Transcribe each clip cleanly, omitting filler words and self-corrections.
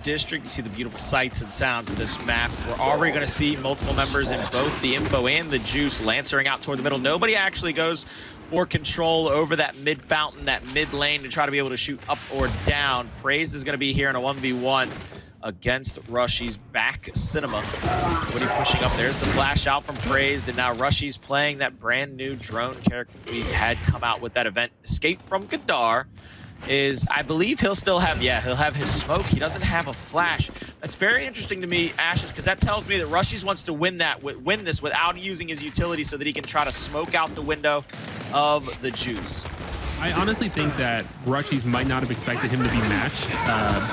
district. You see the beautiful sights and sounds of this map. We're already going to see multiple members in both the Info and the Juice lancering out toward the middle. Nobody actually goes for control over that mid fountain, that mid lane to try to be able to shoot up or down. PowerZ is going to be here in a 1v1 against Rushy's back cinema. What are you pushing up? There's the flash out from PowerZ, and now Rushy's playing that brand new drone character we've had come out with that event. Escape from Gadar is, I believe he'll still have, he'll have his smoke. He doesn't have a flash. That's very interesting to me, Ashes, because that tells me that Rushy's wants to win this without using his utility so that he can try to smoke out the window of the Juice. I honestly think that Rushy's might not have expected him to be matched,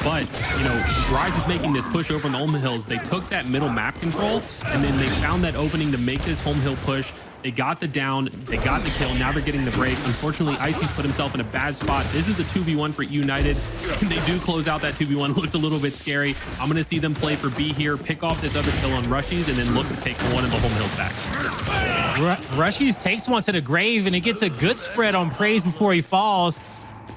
but, you know, Ryze is making this push over on the Home Hills. They took that middle map control, and then they found that opening to make this Home Hill push. They got the down, they got the kill, now they're getting the break. Unfortunately, Icy's put himself in a bad spot. This is a 2v1 for eUnited. They do close out that 2v1, looked a little bit scary. I'm gonna see them play for B here, pick off this other kill on Rushy's, and then look to take one of the Home Hills back. Rushy's takes one to the grave, and it gets a good spread on PowerZ before he falls.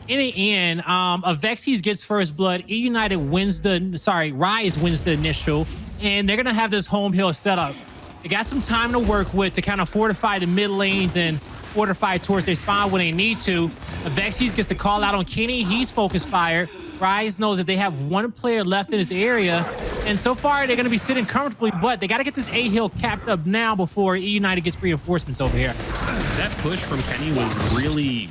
In the end, Avexys gets first blood. eUnited wins Ryze wins the initial, and they're gonna have this Home Hill setup. They got some time to work with to kind of fortify the mid lanes and fortify towards their spawn when they need to. Avexys gets the call out on Kenny. He's focus fired. Ryze knows that they have one player left in this area, and so far they're going to be sitting comfortably, but they got to get this A hill capped up now before eUnited gets reinforcements over here. That push from Kenny was really,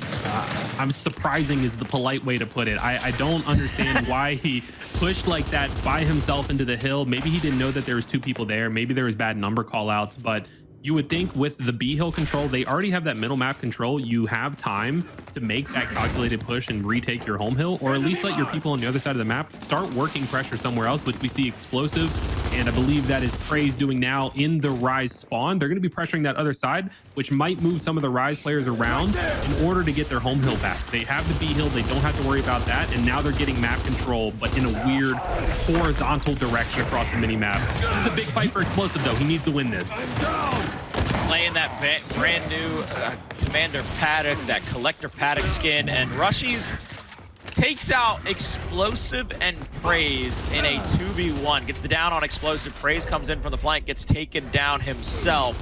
I'm surprising is the polite way to put it. I don't understand why he pushed like that by himself into the hill. Maybe he didn't know that there was two people there. Maybe there was bad number call outs, but you would think with the B hill control, they already have that middle map control. You have time to make that calculated push and retake your home hill, or at least let your people on the other side of the map start working pressure somewhere else, which we see Explosive, and I believe that is PowerZ doing now in the Ryze spawn. They're going to be pressuring that other side, which might move some of the Ryze players around in order to get their home hill back. They have the B hill, they don't have to worry about that, and now they're getting map control, but in a weird horizontal direction across the mini map. This is a big fight for Explosive, though. He needs to win this. Playing that brand new Commander Paddock, that Collector Paddock skin, and Rushy's takes out Explosive and PowerZ in a 2v1. Gets the down on Explosive. PowerZ comes in from the flank, gets taken down himself.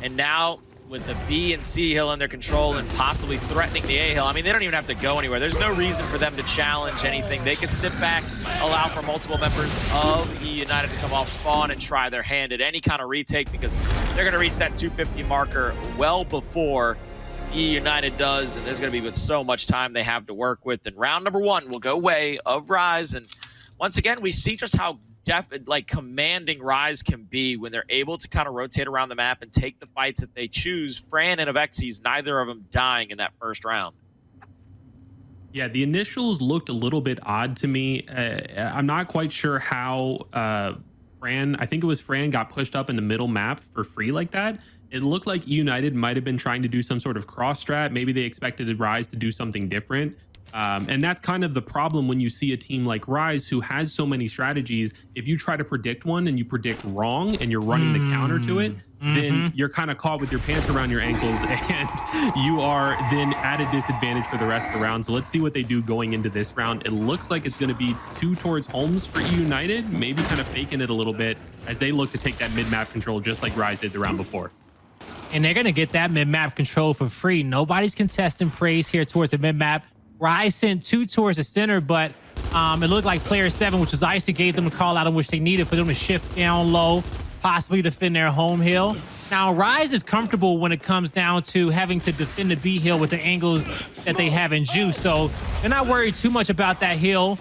And now with the B and C hill in their control and possibly threatening the A hill, I mean, they don't even have to go anywhere. There's no reason for them to challenge anything. They can sit back, allow for multiple members of eUnited to come off spawn and try their hand at any kind of retake, because they're going to reach that 250 marker well before eUnited does, and there's going to be with so much time they have to work with. And round number one will go way of Ryze, and once again, we see just how commanding Ryze can be when they're able to kind of rotate around the map and take the fights that they choose. Fran and Avexys, neither of them dying in that first round. Yeah, the initials looked a little bit odd to me. I'm not quite sure how Fran, I think it was Fran, got pushed up in the middle map for free like that. It looked like United might have been trying to do some sort of cross strat. Maybe they expected Ryze to do something different. And that's kind of the problem when you see a team like Ryze who has so many strategies. If you try to predict one and you predict wrong and you're running the counter to it, then you're kind of caught with your pants around your ankles and you are then at a disadvantage for the rest of the round. So let's see what they do going into this round. It looks like it's going to be 2 towards homes for eUnited, maybe kind of faking it a little bit as they look to take that mid-map control just like Ryze did the round before. And they're going to get that mid-map control for free. Nobody's contesting PowerZ here towards the mid-map. Ryze sent 2 towards the center, but it looked like player 7, which was Icy, gave them a call out on which they needed for them to shift down low, possibly defend their home hill. Now, Ryze is comfortable when it comes down to having to defend the B hill with the angles that they have in Juice, so they're not worried too much about that hill.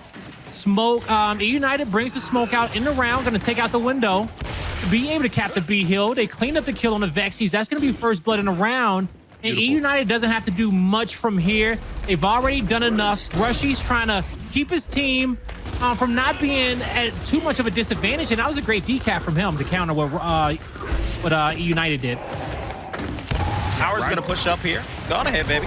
Smoke, eUnited brings the smoke out in the round, going to take out the window to be able to cap the B hill. They clean up the kill on the Avexys. That's going to be first blood in the round. And eUnited doesn't have to do much from here. They've already done enough. Rushy's trying to keep his team from not being at too much of a disadvantage, and that was a great decap from him to counter what eUnited did. PowerZ going to push up here. Go on ahead, baby.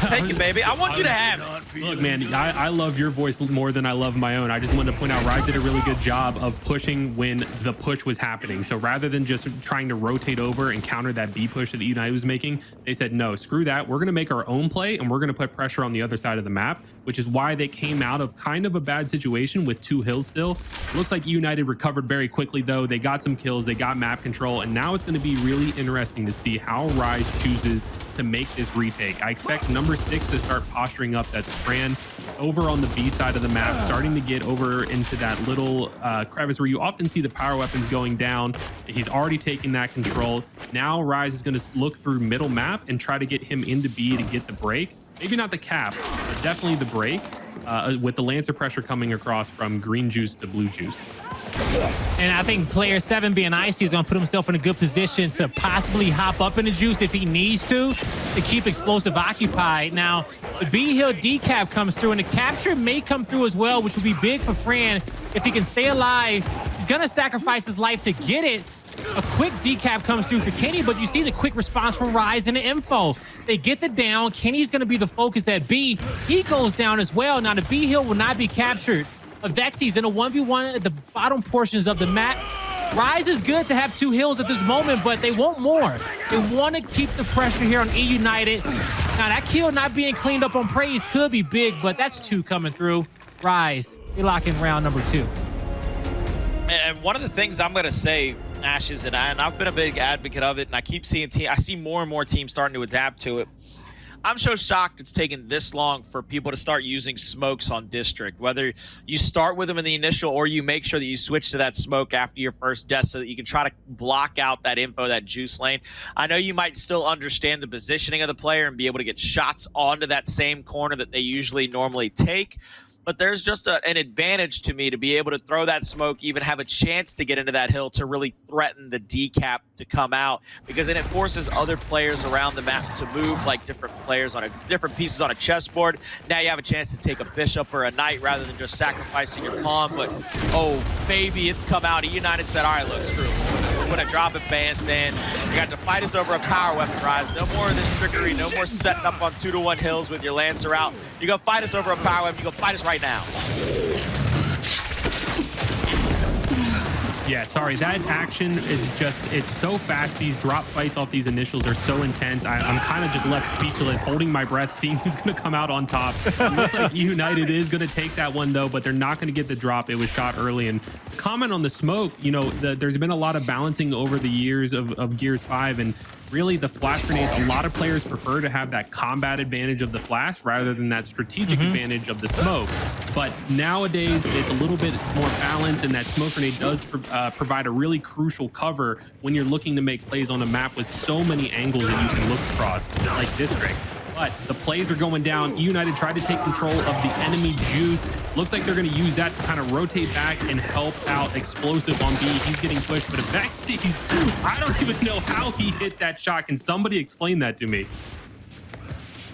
Take it, baby. I want you to have it. Look, man, I love your voice more than I love my own. I just wanted to point out Ryze did a really good job of pushing when the push was happening. So rather than just trying to rotate over and counter that B push that eUnited was making, they said, no, screw that. We're going to make our own play and we're going to put pressure on the other side of the map, which is why they came out of kind of a bad situation with 2 hills still. Looks like eUnited recovered very quickly, though. They got some kills, they got map control, and now it's going to be really interesting to see how Ryze chooses to make this retake. I expect number 6 to start posturing up. That's Fran over on the B side of the map, starting to get over into that little crevice where you often see the power weapons going down. He's already taken that control. Now Ryze is going to look through middle map and try to get him into B to get the break. Maybe not the cap, but definitely the break, with the Lancer pressure coming across from green juice to blue juice. And I think player 7 being Icy is going to put himself in a good position to possibly hop up in the juice if he needs to keep explosive occupied. Now, the B hill decap comes through, and the capture may come through as well, which would be big for Fran. If he can stay alive, he's going to sacrifice his life to get it. A quick decap comes through for Kenny, but you see the quick response from Ryze and the info. They get the down. Kenny's going to be the focus at B. He goes down as well. Now, the B hill will not be captured. Avexys in a 1v1 at the bottom portions of the map. Ryze is good to have 2 hills at this moment, but they want more. They want to keep the pressure here on eUnited. Now, that kill not being cleaned up on Praise could be big, but that's 2 coming through. Ryze, they lock in round number 2. And one of the things I'm going to say, Ashes, and I've been a big advocate of it, and I keep seeing I see more and more teams starting to adapt to it. I'm so shocked it's taken this long for people to start using smokes on District. Whether you start with them in the initial or you make sure that you switch to that smoke after your first death so that you can try to block out that info, that juice lane. I know you might still understand the positioning of the player and be able to get shots onto that same corner that they usually normally take. But there's just an advantage to me to be able to throw that smoke, even have a chance to get into that hill to really threaten the decap to come out, because then it forces other players around the map to move, like different players on different pieces on a chessboard. Now you have a chance to take a bishop or a knight rather than just sacrificing your pawn. But oh baby, it's come out. eUnited said, all right, look, screw it. We're gonna drop it bandstand. You got to fight us over a power weapon, Ryze. No more of this trickery. No more setting up on 2-to-1 hills with your Lancer out. You're gonna fight us over a power weapon. You're gonna fight us right now. Yeah, sorry, that action is just, it's so fast. These drop fights off these initials are so intense. I'm kind of just left speechless, holding my breath, seeing who's going to come out on top. It looks like eUnited is going to take that one, though, but they're not going to get the drop. It was shot early. And comment on the smoke, you know, there's been a lot of balancing over the years of Gears 5, and really the flash grenades, a lot of players prefer to have that combat advantage of the flash rather than that strategic advantage of the smoke. But nowadays it's a little bit more balanced, and that smoke grenade does provide a really crucial cover when you're looking to make plays on a map with so many angles that you can look across, like District. But the plays are going down. eUnited tried to take control of the enemy juice. Looks like they're going to use that to kind of rotate back and help out Explosive on B. He's getting pushed, but Avexys, I don't even know how he hit that shot. Can somebody explain that to me?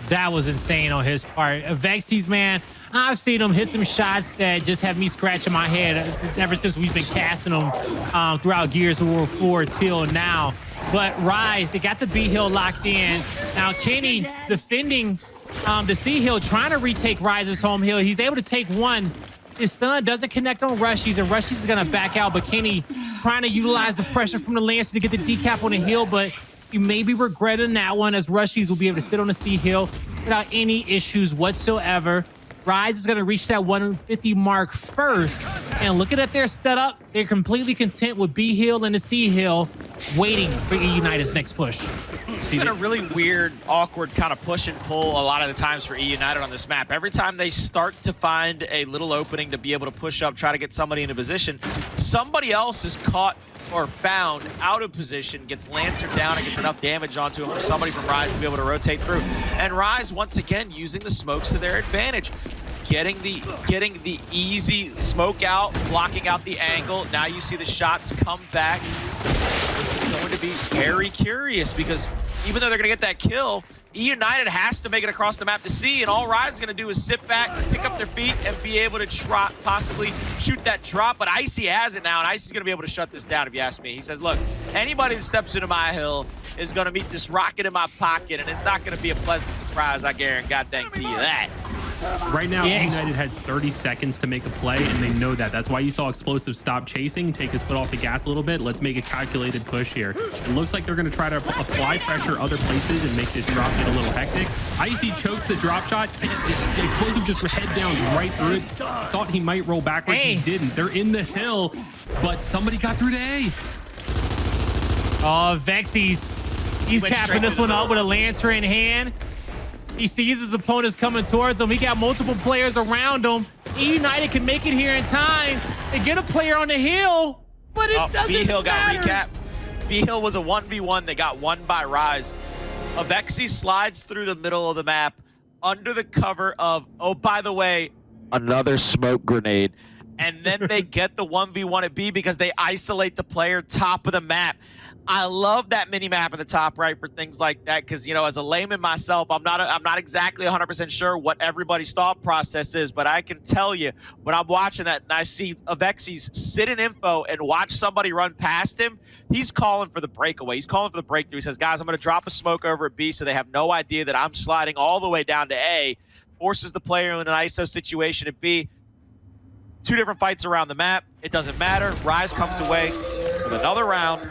That was insane on his part. Avexys, man, I've seen him hit some shots that just have me scratching my head ever since we've been casting them throughout Gears of War 4 till now. But Ryze, they got the B hill locked in. Now Kenny defending the C hill, trying to retake Ryze's home hill. He's able to take one. His stun doesn't connect on Rushies, and Rushies is going to back out. But Kenny trying to utilize the pressure from the Lancer to get the decap on the hill, but you may be regretting that one, as Rushies will be able to sit on the C hill without any issues whatsoever. Ryze is going to reach that 150 mark first, and looking at their setup, they're completely content with B hill and the C hill, waiting for eUnited's next push. It's been a really weird, awkward kind of push and pull a lot of the times for eUnited on this map. Every time they start to find a little opening to be able to push up, try to get somebody into position, somebody else is caught or found out of position, gets Lancer down and gets enough damage onto him for somebody from Ryze to be able to rotate through. And Ryze, once again, using the smokes to their advantage. Getting the easy smoke out, blocking out the angle. Now you see the shots come back. This is going to be very curious, because even though they're going to get that kill, eUnited has to make it across the map to see, and all Ryze is going to do is sit back, pick up their feet, and be able to possibly shoot that drop. But Icy has it now, and Icy's going to be able to shut this down, if you ask me. He says, look, anybody that steps into my hill is going to meet this rocket in my pocket, and it's not going to be a pleasant surprise, I guarantee you that. Right now, Yeah, eUnited has 30 seconds to make a play, and they know that. That's why you saw Explosive stop chasing, take his foot off the gas a little bit. Let's make a calculated push here. It looks like they're going to try to apply pressure other places and make this drop get a little hectic. Icy chokes the drop shot. Explosive just head down right through it. Thought he might roll backwards. Hey. He didn't. They're in the hill, but somebody got through to A. Oh, Avexys. He's Went capping straight this to the one up middle. with a Lancer in hand. He sees his opponents coming towards him. He got multiple players around him. eUnited can make it here in time. They get a player on the hill, but it doesn't B-Hill got matter. recapped. B-Hill was a 1v1. They got won by Ryze. Avexys slides through the middle of the map under the cover of, oh, by the way, another smoke grenade. And then they get the 1v1 at B because they isolate the player top of the map. I love that mini map at the top right for things like that because, you know, as a layman myself, I'm not exactly 100% sure what everybody's thought process is, but I can tell you when I'm watching that and I see Avexys sit in info and watch somebody run past him, he's calling for the breakaway. He's calling for the breakthrough. He says, guys, I'm going to drop a smoke over at B so they have no idea that I'm sliding all the way down to A, forces the player in an ISO situation at B. 2 different fights around the map. It doesn't matter. Ryze comes away with another round.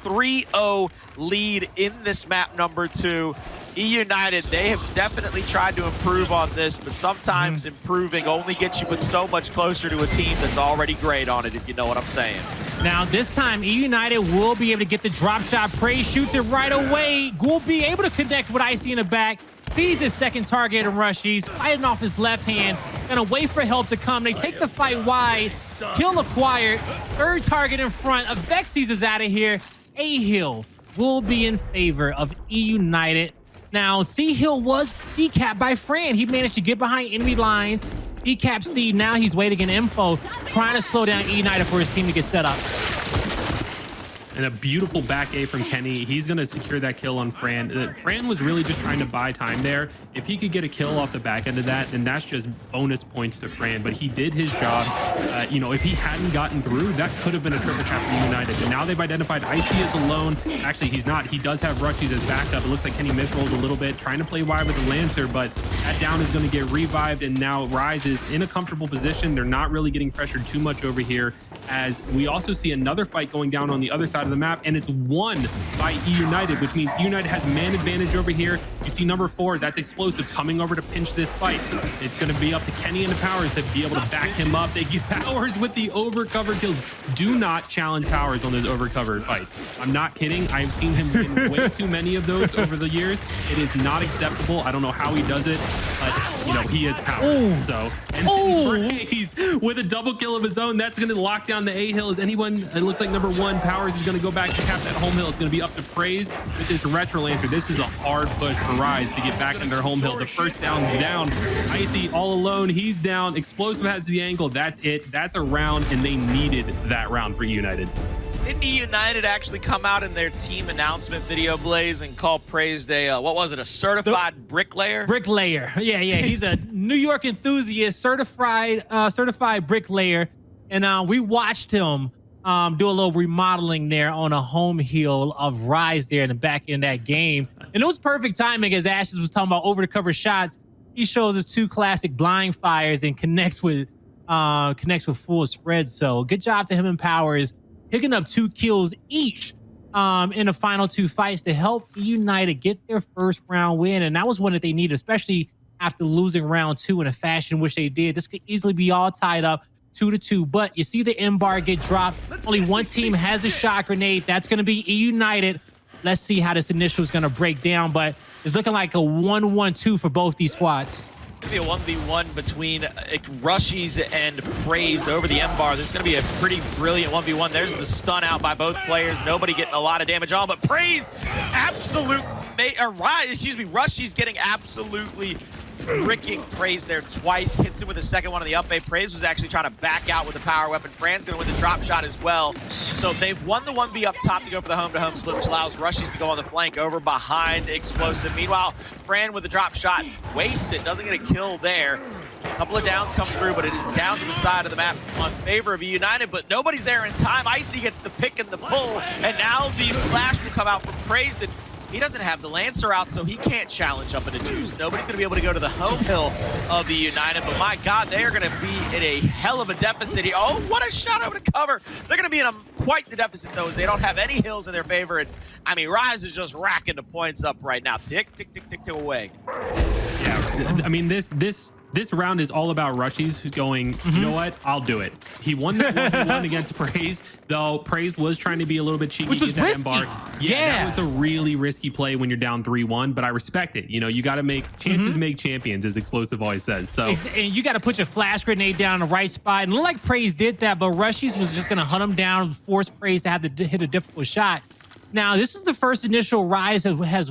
3-0 lead in this map number 2. eUnited, they have definitely tried to improve on this, but sometimes improving only gets you but so much closer to a team that's already great on it, if you know what I'm saying. Now, this time, eUnited will be able to get the drop shot. Praise shoots it right away. Will be able to connect with Icy in the back. Sees his second target in Rush. He's fighting off his left hand. Gonna wait for help to come. They take the fight wide. Kill acquired. Third target in front. Avexys is out of here. A-Hill will be in favor of eUnited. Now, C-Hill was decapped by Fran. He managed to get behind enemy lines. Decap C. Now he's waiting in info, trying to slow down eUnited for his team to get set up. And a beautiful back A from Kenny. He's going to secure that kill on Fran. Fran was really just trying to buy time there. If he could get a kill off the back end of that, then that's just bonus points to Fran. But he did his job. You know, if he hadn't gotten through, that could have been a triple cap for United. But now they've identified Icy as alone. Actually, he's not. He does have Rushies as backup. It looks like Kenny misrolled a little bit, trying to play wide with the Lancer, but that down is going to get revived. And now Ryze is in a comfortable position. They're not really getting pressured too much over here, as we also see another fight going down on the other side of the map, and it's won by eUnited, which means eUnited has man advantage over here. You see number 4, that's Explosive coming over to pinch this fight. It's going to be up to Kenny and the PowerZ to be able to back him up. They get PowerZ with the overcovered kills. Do not challenge PowerZ on those overcovered fights. I'm not kidding. I've seen him win way too many of those over the years. It is not acceptable. I don't know how he does it, but you know, he is PowerZ. So, and Praise with a double kill of his own. That's going to lock down the A hill. Is anyone? It looks like number 1, PowerZ, is going to go back to cap that home hill. It's going to be up to Praise with this retro Lancer. This is a hard push for Ryze to get back in their home hill. The first down's down. Icy all alone. He's down. Explosive has the angle. That's it. That's a round, and they needed that round for United. Didn't eUnited actually come out in their team announcement video, Blaze, and call Praise a, what was it, a certified bricklayer? Bricklayer. Yeah. He's a New York enthusiast, certified bricklayer. And we watched him do a little remodeling there on a home hill of Ryze there in the back end of that game. And it was perfect timing, as Ashes was talking about over the cover shots. He shows us 2 classic blind fires and connects with full spread. So good job to him and PowerZ, picking up 2 kills each in the final 2 fights to help eUnited get their first round win. And that was one that they needed, especially after losing round 2 in a fashion which they did. This could easily be all tied up 2-2, but you see the M bar get dropped. Only one team has a shot grenade. That's going to be eUnited. Let's see how this initial is going to break down, but it's looking like a 1-1-2 for both these squads. It's going to be a 1v1 between Rushies and Praised over the M-bar. This is going to be a pretty brilliant 1v1. There's the stun out by both players. Nobody getting a lot of damage on, but Praised, Rushies getting absolutely bricking Praise there twice. Hits him with the second one on the up A. Praise was actually trying to back out with the power weapon. Fran's going to win the drop shot as well. So they've won the 1v up top to go for the home-to-home split, which allows Rushies to go on the flank over behind Explosive. Meanwhile, Fran with the drop shot wastes it. Doesn't get a kill there. A couple of downs come through, but it is down to the side of the map on favor of eUnited, but nobody's there in time. Icy gets the pick and the pull, and now the flash will come out from Praise. That He doesn't have the Lancer out, so he can't challenge up in the juice. Nobody's going to be able to go to the home hill of the United, but my God, they are going to be in a hell of a deficit here. Oh, what a shot over the cover. They're going to be in quite the deficit, though, as they don't have any hills in their favor. And I mean, Ryze is just racking the points up right now. Tick, tick, tick, tick, tick away. Yeah, I mean, this round is all about Rushies who's going, you know what, I'll do it. He won that 1v1 against Praise, though Praise was trying to be a little bit cheeky. Which was get that risky. M-bar. Yeah, that was a really risky play when you're down 3-1, but I respect it. You know, you got to make chances make champions, as Explosive always says. So and you got to put your flash grenade down in the right spot. And it looked like Praise did that, but Rushies was just going to hunt him down, force Praise to have to hit a difficult shot. Now, this is the first initial Ryze has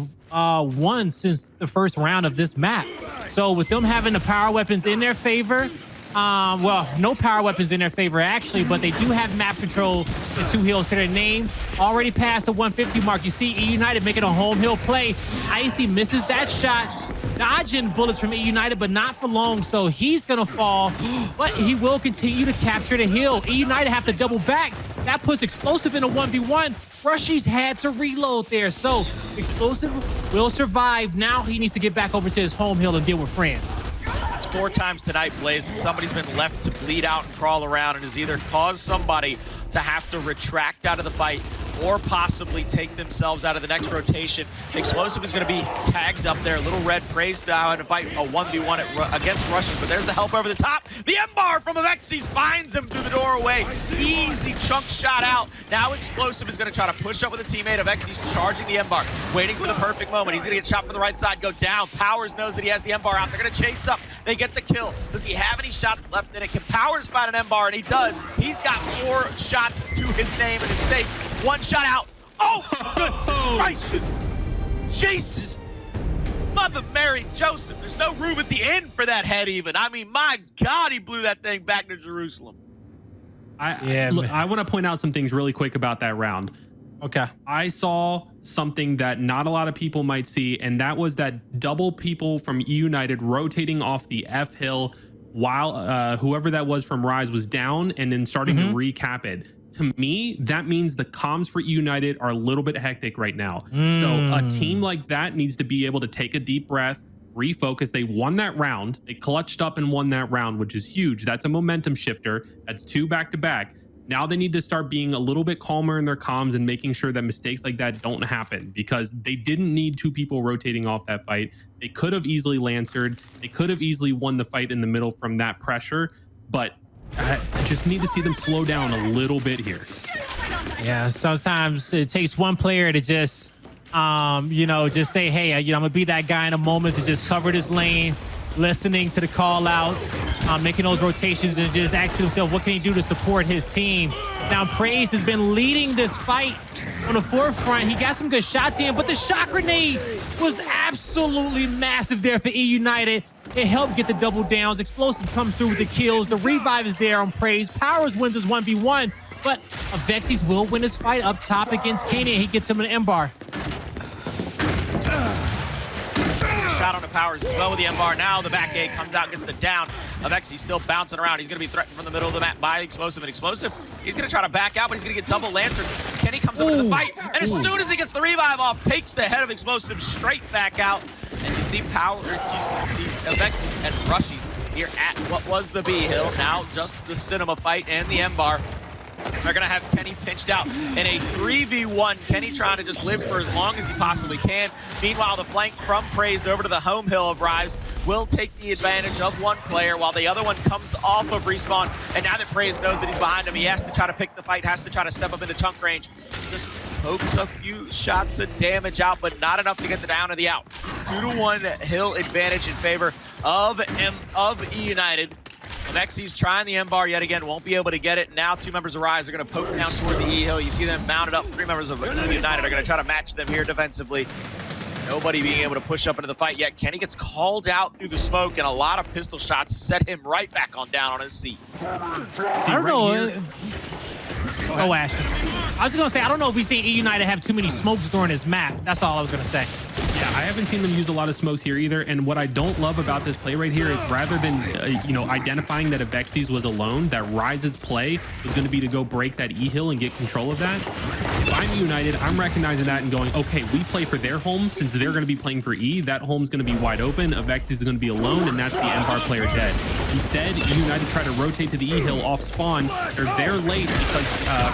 won since the first round of this map. So with them having the power weapons in their favor, well, no power weapons in their favor actually, but they do have map control and 2 hills to their name. Already past the 150 mark. You see eUnited making a home hill play. Icy misses that shot, dodging bullets from eUnited, but not for long. So he's gonna fall, but he will continue to capture the hill. eUnited have to double back. That puts Explosive in a 1v1. Rushies had to reload there, so Explosive will survive. Now he needs to get back over to his home hill and deal with friends. It's 4 times tonight, Blaze, that somebody's been left to bleed out and crawl around and has either caused somebody to have to retract out of the fight or possibly take themselves out of the next rotation. Explosive is going to be tagged up there. Little Red Praise now to fight a 1v1 against Russians, but there's the help over the top. The M-bar from Avexys finds him through the doorway. Easy chunk shot out. Now Explosive is going to try to push up with a teammate. Avexys charging the M-bar, waiting for the perfect moment. He's going to get shot from the right side, go down. PowerZ knows that he has the M-bar out. They're going to chase up. They get the kill. Does he have any shots left in it? Can PowerZ find an M-bar? And he does. He's got 4 shots to his name and is safe. 1 shot out. Oh, goodness gracious. Jesus. Mother Mary Joseph. There's no room at the end for that head even. I mean, my God, he blew that thing back to Jerusalem. Look, I want to point out some things really quick about that round. Okay. I saw something that not a lot of people might see, and that was that double people from eUnited rotating off the F hill while whoever that was from Ryze was down and then starting to recap it. To me, that means the comms for eUnited are a little bit hectic right now. So a team like that needs to be able to take a deep breath, refocus. They won that round. They clutched up and won that round, which is huge. That's a momentum shifter. That's 2 back-to-back. Now they need to start being a little bit calmer in their comms and making sure that mistakes like that don't happen, because they didn't need 2 people rotating off that fight. They could have easily Lancered. They could have easily won the fight in the middle from that pressure, but I just need to see them slow down a little bit here. Yeah, sometimes it takes one player to just, you know, just say, hey, you know, I'm gonna be that guy in a moment to just cover this lane, listening to the call out, making those rotations and just asking himself, what can he do to support his team? Now, Praise has been leading this fight on the forefront. He got some good shots in, but the shot grenade was absolutely massive there for eUnited. It helped get the double downs. Explosive comes through with the kills. The revive is there on Praise. PowerZ wins his 1v1, but Avexys will win his fight up top against Kanan. He gets him an M-bar. Shot on the PowerZ as well with the M-bar. Now the back A comes out, gets the down. Avexys still bouncing around. He's going to be threatened from the middle of the map by Explosive. And Explosive, he's going to try to back out, but he's going to get double Lancer. Kenny comes up into the fight, and as soon as he gets the revive off, takes the head of Explosive straight back out. And you see Avexys and Rushies here at what was the B hill. Now just the cinema fight and the M-bar. They're going to have Kenny pinched out in a 3v1. Kenny trying to just live for as long as he possibly can. Meanwhile, the flank from Praised over to the home hill of Ryze will take the advantage of one player while the other one comes off of respawn. And now that Praised knows that he's behind him, he has to try to pick the fight, has to try to step up into chunk range. Just pokes a few shots of damage out, but not enough to get the down or the out. 2-1 hill advantage in favor of eUnited. Avexys trying the M-bar yet again, won't be able to get it. Now 2 members of Ryze are going to poke down toward the E hill. You see them mounted up. 3 members of eUnited are going to try to match them here defensively. Nobody being able to push up into the fight yet. Kenny gets called out through the smoke, and a lot of pistol shots set him right back on down on his seat. I don't know. Oh, Ashton. I was going to say, I don't know if we've seen eUnited have too many smokes during this map. That's all I was going to say. Yeah, I haven't seen them use a lot of smokes here either. And what I don't love about this play right here is rather than, you know, identifying that Avexys was alone, that Ryze's play was going to be to go break that E hill and get control of that. if I'm United, I'm recognizing that and going, okay, we play for their home. Since they're going to be playing for E, that home's going to be wide open. Avexys is going to be alone, and that's the M-Bar player dead. Instead, United try to rotate to the E hill off spawn. They're there late because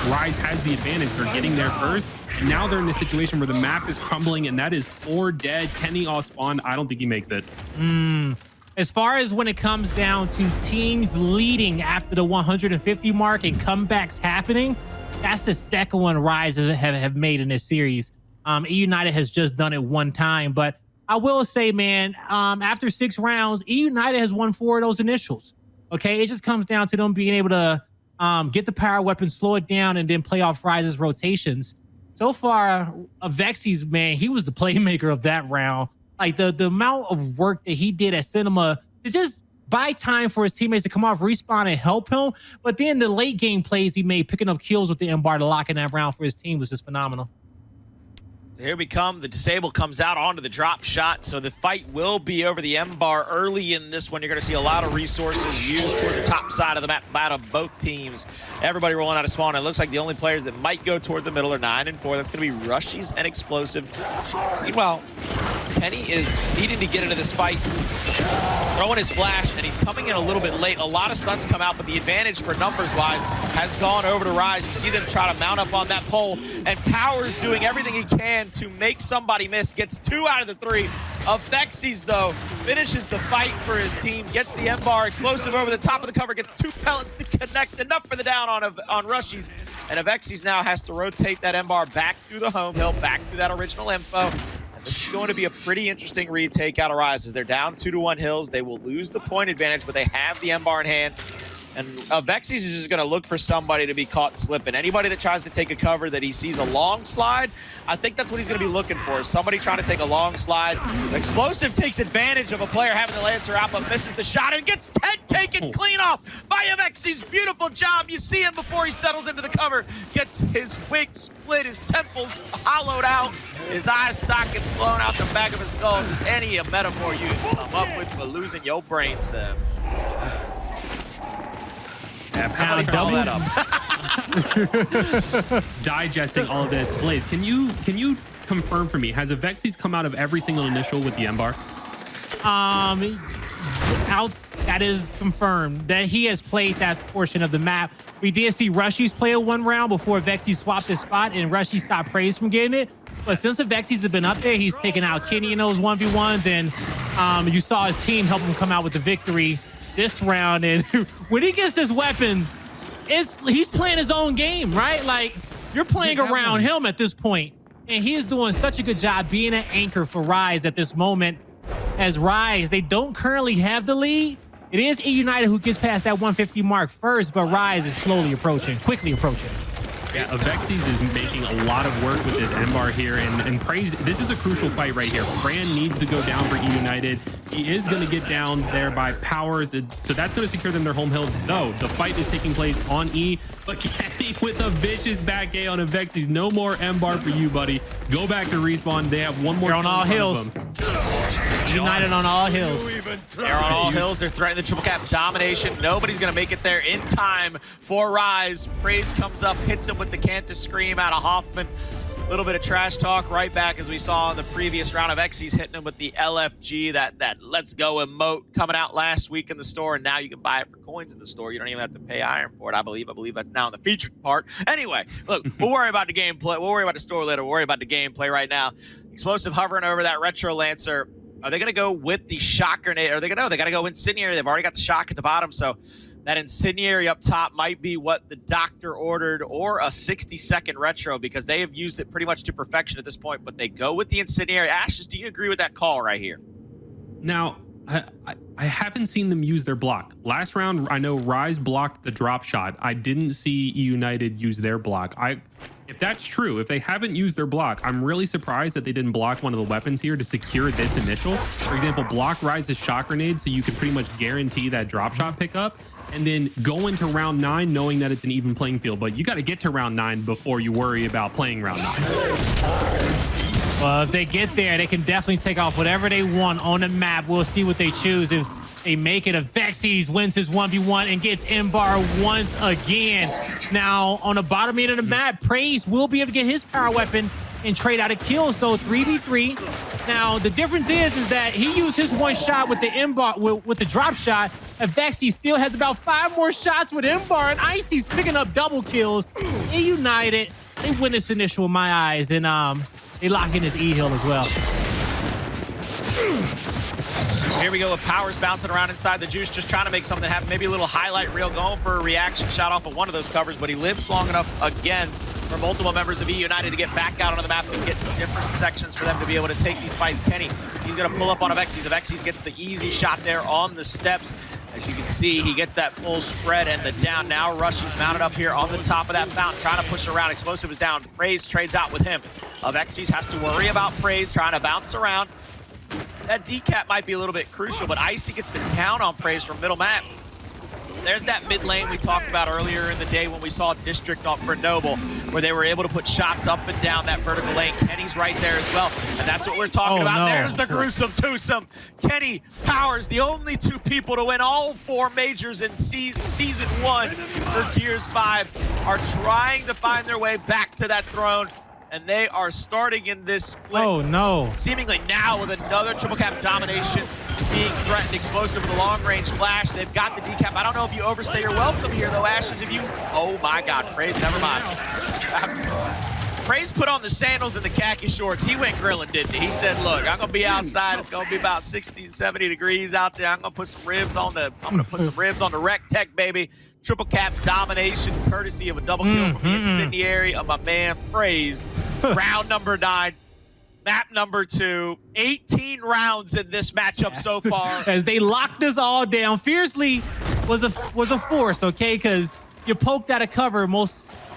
Ryze has the advantage. They're getting there first. And now they're in this situation where the map is crumbling, and that is 4 dead. Kenny off spawn. I don't think he makes it. As far as when it comes down to teams leading after the 150 mark and comebacks happening, that's the second one Ryze have made in this series. eUnited has just done it one time, but I will say, man, after 6 rounds, eUnited has won 4 of those initials. Okay, it just comes down to them being able to get the power weapon, slow it down, and then play off Ryze's rotations. So far, Avexys, man, he was the playmaker of that round. Like the amount of work that he did at Cinema to just buy time for his teammates to come off respawn and help him. But then the late game plays he made, picking up kills with the M-Bar to lock in that round for his team, was just phenomenal. So here we come. The disable comes out onto the drop shot. So the fight will be over the M-Bar early in this one. You're going to see a lot of resources used toward the top side of the map by both teams. Everybody rolling out of spawn. It looks like the only players that might go toward the middle are 9 and 4. That's going to be Rushies and Explosive. Meanwhile, Kenny is needing to get into this fight, throwing his flash, and he's coming in a little bit late. A lot of stunts come out, but the advantage for numbers-wise has gone over to Ryze. You see them try to mount up on that pole, and PowerZ doing everything he can to make somebody miss. Gets 2 out of the 3. Avexys, though, finishes the fight for his team, gets the M-Bar. Explosive over the top of the cover, gets 2 pellets to connect, enough for the down on Rushies. And Avexys now has to rotate that M-Bar back through the home hill, back through that original info. This is going to be a pretty interesting retake out of Ryze as they're down 2-1 hills. They will lose the point advantage, but they have the M-Bar in hand. And Avexys is just going to look for somebody to be caught slipping. Anybody that tries to take a cover that he sees a long slide, I think that's what he's going to be looking for. Somebody trying to take a long slide. Explosive takes advantage of a player having the Lancer out, but misses the shot and gets head taken clean off by Avexys. Beautiful job. You see him before he settles into the cover. Gets his wig split, his temples hollowed out, his eye sockets blown out the back of his skull. Any metaphor you can come up with for losing your brainstem. Yeah, Double that up. Digesting all of this. Blaze, can you confirm for me, has Avexys come out of every single initial with the M-Bar? That is confirmed that he has played that portion of the map. We did see Rushies play it 1 round before Avexys swapped his spot and Rushies stopped Praise from getting it. But since Avexys has been up there, he's taken out Kenny in those 1v1s, and you saw his team help him come out with the victory this round. And when he gets this weapon, he's playing his own game, right? Like, you're playing around him at this point, and he is doing such a good job being an anchor for Ryze at this moment. As Ryze, they don't currently have the lead. It is eUnited who gets past that 150 mark first, but Ryze is slowly approaching, quickly approaching. Yeah, Avexys is making a lot of work with this M-Bar here, and Praise, this is a crucial fight right here. Fran needs to go down for eUnited. He is going to get down there by PowerZ, so that's going to secure them their home hill, though the fight is taking place on E, but Kenny with a vicious back A on Avexys. No more M-Bar for you, buddy. Go back to respawn. They have one more. They're on all hills. United on all hills. They're on all hills. They're threatening the triple cap domination. Nobody's going to make it there in time for Ryze. Praise comes up, hits him with the Cantus Scream out of Hoffman. A little bit of trash talk right back as we saw in the previous round of Avexys hitting him with the LFG, that let's go emote coming out last week in the store, and now you can buy it for coins in the store. You don't even have to pay iron for it, I believe that's now in the featured part. Anyway, look, we'll worry about the gameplay. We'll worry about the store later. We'll worry about the gameplay right now. Explosive hovering over that Retro Lancer. Are they going to go with the shock grenade? Are they going to? They got to go incendiary. They've already got the shock at the bottom, so that incendiary up top might be what the doctor ordered, or a 60-second retro, because they have used it pretty much to perfection at this point, but they go with the incendiary. Ashes, do you agree with that call right here? Now, I haven't seen them use their block. Last round, I know Ryze blocked the drop shot. I didn't see eUnited use their block. If that's true, if they haven't used their block, I'm really surprised that they didn't block one of the weapons here to secure this initial. For example, block Ryze's shock grenade so you can pretty much guarantee that drop shot pickup, and then go into round 9 knowing that it's an even playing field. But you got to get to round 9 before you worry about playing round 9. Well, if they get there, they can definitely take off whatever they want on the map. We'll see what they choose. If They make it. Avexys wins his 1v1 and gets M-Bar once again. Now, on the bottom end of the map, Praise will be able to get his power weapon and trade out a kill. So 3v3. Now, the difference is that he used his one shot with the M-Bar, with the drop shot. Avexys still has about 5 more shots with M-Bar, and Icy's picking up double kills. eUnited, they win this initial in my eyes, and they lock in his E-Hill as well. Here we go with PowerZ bouncing around inside the juice, just trying to make something happen. Maybe a little highlight reel, going for a reaction shot off of one of those covers, but he lives long enough again for multiple members of eUnited to get back out onto the map and get different sections for them to be able to take these fights. Kenny, he's going to pull up on Avexys. Avexys gets the easy shot there on the steps. As you can see, he gets that full spread and the down. Now Rushy's mounted up here on the top of that fountain, trying to push around. Explosive is down. Praise trades out with him. Avexys has to worry about Praise trying to bounce around. That decap might be a little bit crucial, but Icy gets the down on Praise from middle map. There's that mid lane we talked about earlier in the day when we saw District off for Noble, where they were able to put shots up and down that vertical lane. Kenny's right there as well, and that's what we're talking about. No. There's the gruesome twosome. Kenny, PowerZ, the only 2 people to win all 4 majors in season 1 for Gears 5, are trying to find their way back to that throne. And they are starting in this split. Oh, no. Seemingly now with another triple cap domination being threatened. Explosive with a long-range flash. They've got the decap. I don't know if you overstay your welcome here, though, Ashes. If you... Oh, my God. Praise, never mind. Praise put on the sandals and the khaki shorts. He went grilling, didn't he? He said, look, I'm going to be outside. It's going to be about 60, 70 degrees out there. I'm going to put some ribs on the rec tech, baby. Triple cap domination, courtesy of a double kill from the incendiary of my man Praise. Round number 9, map number 2. 18 rounds in this matchup so far. As they locked us all down. Fiercely was a force, okay? Because you poked out of cover,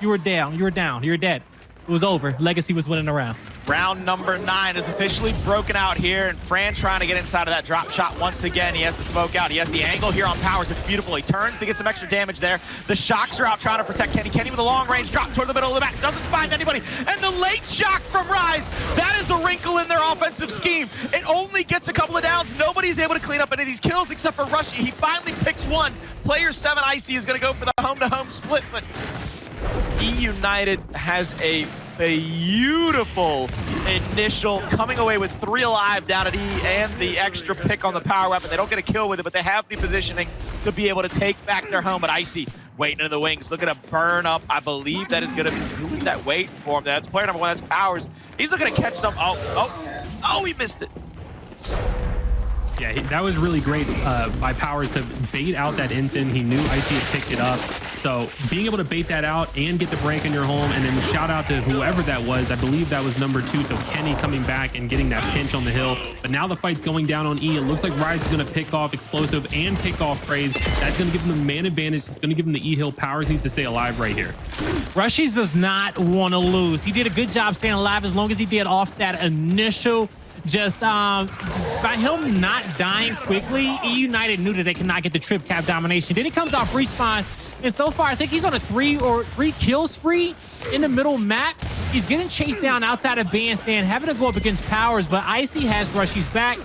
you were down, you were dead. It was over. Legacy was winning the round. Round number 9 is officially broken out here, and Fran trying to get inside of that drop shot once again. He has the smoke out. He has the angle here on PowerZ. It's beautiful. He turns to get some extra damage there. The shocks are out trying to protect Kenny. Kenny with a long range drop toward the middle of the map. Doesn't find anybody. And the late shock from Ryze. That is a wrinkle in their offensive scheme. It only gets a couple of downs. Nobody's able to clean up any of these kills except for Rushy. He finally picks one. Player 7 Icy is going to go for the home-to-home split, but eUnited has a beautiful initial, coming away with 3 alive down at E and the extra pick on the power weapon. They don't get a kill with it, but they have the positioning to be able to take back their home. But Icy waiting in the wings, looking to burn up. I believe that is going to be, who is that waiting for him? That's player number 1, that's PowerZ. He's looking to catch some, oh, he missed it. Yeah, that was really great by PowerZ to bait out that instant. He knew Icy had picked it up. So being able to bait that out and get the break in your home, and then shout out to whoever that was. I believe that was number 2. So Kenny coming back and getting that pinch on the hill. But now the fight's going down on E. It looks like Ryze is going to pick off Explosive and pick off Praise. That's going to give him the man advantage. It's going to give him the E-Hill. PowerZ needs to stay alive right here. Rushies does not want to lose. He did a good job staying alive as long as he did off that initial. Just by him not dying quickly, eUnited knew that they could not get the trip cap domination. Then he comes off respawn, and so far I think he's on a 3 kill spree in the middle map. He's getting chased down outside of bandstand, having to go up against PowerZ, but Icy has Rushy's back.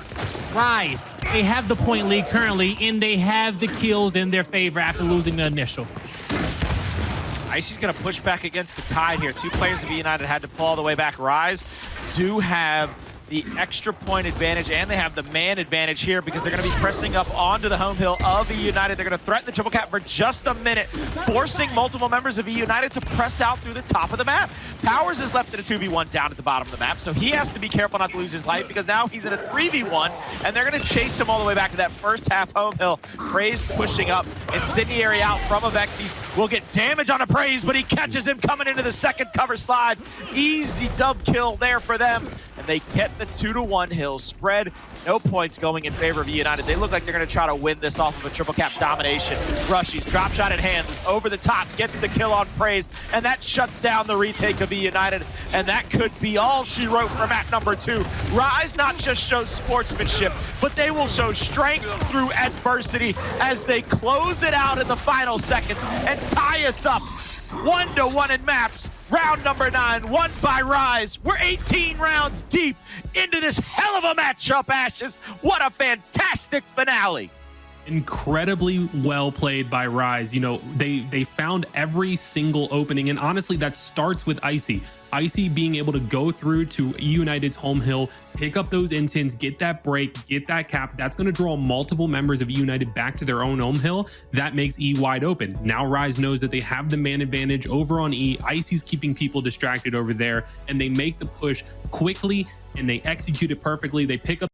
Ryze, they have the point lead currently, and they have the kills in their favor after losing the initial. Icy's going to push back against the tide here. 2 players of eUnited had to pull all the way back. Ryze do have the extra point advantage, and they have the man advantage here because they're going to be pressing up onto the home hill of eUnited. They're going to threaten the triple cap for just a minute, forcing multiple members of eUnited to press out through the top of the map. PowerZ is left in a 2v1 down at the bottom of the map, so he has to be careful not to lose his life because now he's in a 3v1, and they're going to chase him all the way back to that first half home hill. Praise pushing up. Incendiary out from Avexys. Will get damage on a Praise, but he catches him coming into the second cover slide. Easy dub kill there for them. And they get the 2-1 hill spread. No points going in favor of eUnited. They look like they're going to try to win this off of a triple cap domination. Rushy's drop shot in hand, over the top, gets the kill on Praise, and that shuts down the retake of eUnited. And that could be all she wrote for map number 2. Ryze not just shows sportsmanship, but they will show strength through adversity as they close it out in the final seconds and tie us up 1-1 in maps. Round number 9, won by Ryze. We're 18 rounds deep into this hell of a matchup, Ashes. What a fantastic finale. Incredibly well played by Ryze. You know, they found every single opening, and honestly, that starts with Icy. Icy being able to go through to eUnited's home hill, pick up those intins, get that break, get that cap. That's going to draw multiple members of eUnited back to their own home hill. That makes E wide open. Now Ryze knows that they have the man advantage over on E. Icy's keeping people distracted over there, and they make the push quickly and they execute it perfectly. They pick up